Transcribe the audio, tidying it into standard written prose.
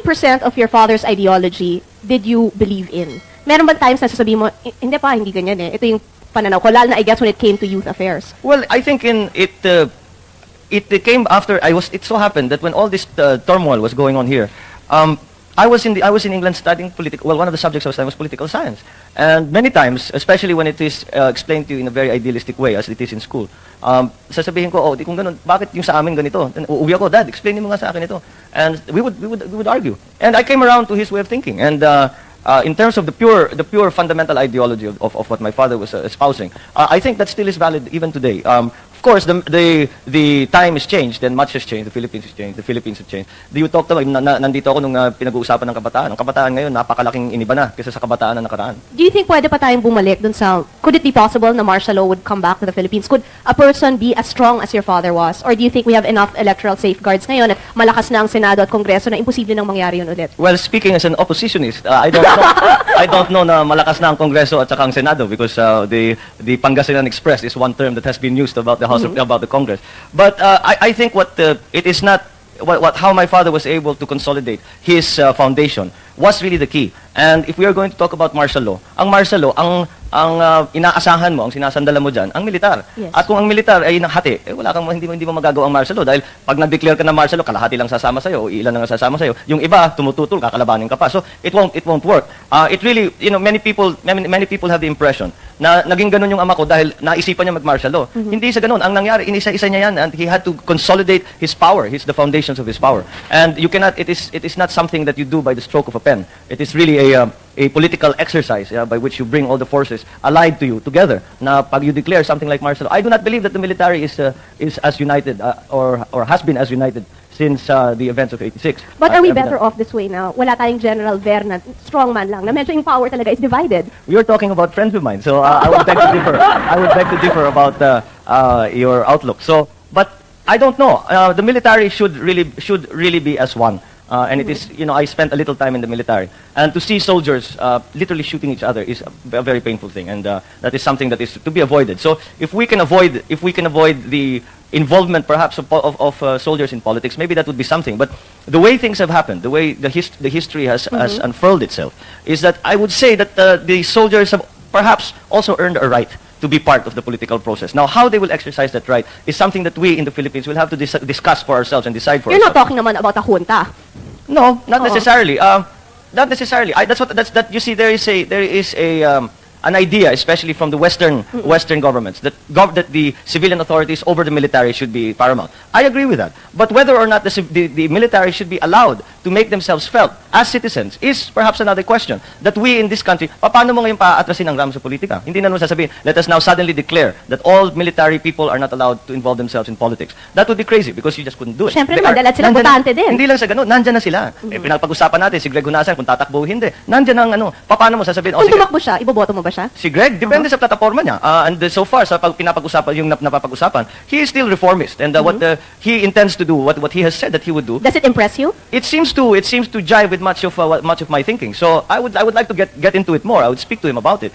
percent of your father's ideology did you believe in? Meron bang times na sasabihin mo, hindi pa, hindi ganyan eh. Ito yung pananaw ko, lalo na I guess when it came to youth affairs. Well, I think it came after it so happened that when all this turmoil was going on here, I was in England studying one of the subjects I was studying was political science. And many times, especially when it is explained to you in a very idealistic way, as it is in school, sasabihin ko, oh, di kung ganun, bakit yung sa amin ganito? And uuwi ako, Dad, explain mo nga sa akin ito. And we would argue. And I came around to his way of thinking. And in terms of the pure fundamental ideology of what my father was espousing, I think that still is valid even today. Of course, the time has changed and much has changed. The Philippines has changed. The Philippines have changed. You talked about, nandito ako nung pinag-uusapan ng kabataan. Ang kabataan ngayon, napakalaking iniba na kaysa sa kabataan na nakaraan. Do you think pwede pa tayong bumalik dun sa, could it be possible na martial law would come back to the Philippines? Could a person be as strong as your father was? Or do you think we have enough electoral safeguards ngayon at malakas na ang Senado at Kongreso na imposible nang mangyari yun ulit? Well, speaking as an oppositionist, I don't know. I don't know na malakas na ang Kongreso at saka ang Senado because the Pangasinan Express is one term that has been used about the House about the Congress. But I think it is not how my father was able to consolidate his foundation was really the key. And if we are going to talk about martial law, ang inaasahan mo, ang sinasandalan mo dyan, ang militar. Yes. At kung ang militar ay hati, wala kang hindi mo magagawa ang martial law dahil pag nag-declare ka ng martial law, kalahati lang sasama sa'yo o ilan lang sasama sa'yo. Yung iba tumututol, kakalabanin ka pa. So it won't work. It really, many people have the impression na naging ganun yung ama ko dahil naisipan niya mag-martial law. Hindi sa ganun. Ang nangyari, inisa-isa niya yan and he had to consolidate his power, the foundations of his power. And you cannot, it is not something that you do by the stroke of a pen. It is really a political exercise by which you bring all the forces allied to you together. Na pag you declare something like martial law, I do not believe that the military is as united or has been as united since the events of 86. But are we better off this way now? Wala tayong General Verna, strongman lang, na medyo yung power talaga is divided. We are talking about friends of mine, so I would beg to differ. I would beg to differ about your outlook. So, but I don't know. The military should really be as one. And it is, I spent a little time in the military, and to see soldiers literally shooting each other is a very painful thing, and that is something that is to be avoided. So, if we can avoid the involvement, perhaps, of soldiers in politics, maybe that would be something. But the way things have happened, the way the history has unfurled itself, is that I would say that the soldiers have perhaps also earned a right to be part of the political process. Now, how they will exercise that right is something that we in the Philippines will have to discuss for ourselves and decide for You're ourselves. not talking naman about a junta. No, not necessarily. Not necessarily. You see, there is an idea, especially from the Western governments, that the civilian authorities over the military should be paramount. I agree with that. But whether or not the military should be allowed to make themselves felt as citizens is perhaps another question. That we in this country, paano mo ngayon paatrasin ang ramo sa politika? Hindi na naman sasabihin, let us now suddenly declare that all military people are not allowed to involve themselves in politics. That would be crazy because you just couldn't do it. Siyempre, madalat silang botante din. Hindi lang sa ganun, nandyan na sila. Pinapag-usapan natin si Greg Hunasan kung tatakbo o hindi. Nandyan ang paano mo sasabihin? Kung tumakbo siya, iboboto mo ba siya? Si Greg, depende sa plataforma niya. And so far, sa pinapag-usapan, yung napapag-usapan, he is still reformist. And what he intends to do, what he has said that he would do. Does it impress you? It seems to jive with much of my thinking. So I would like to get into it more. I would speak to him about it.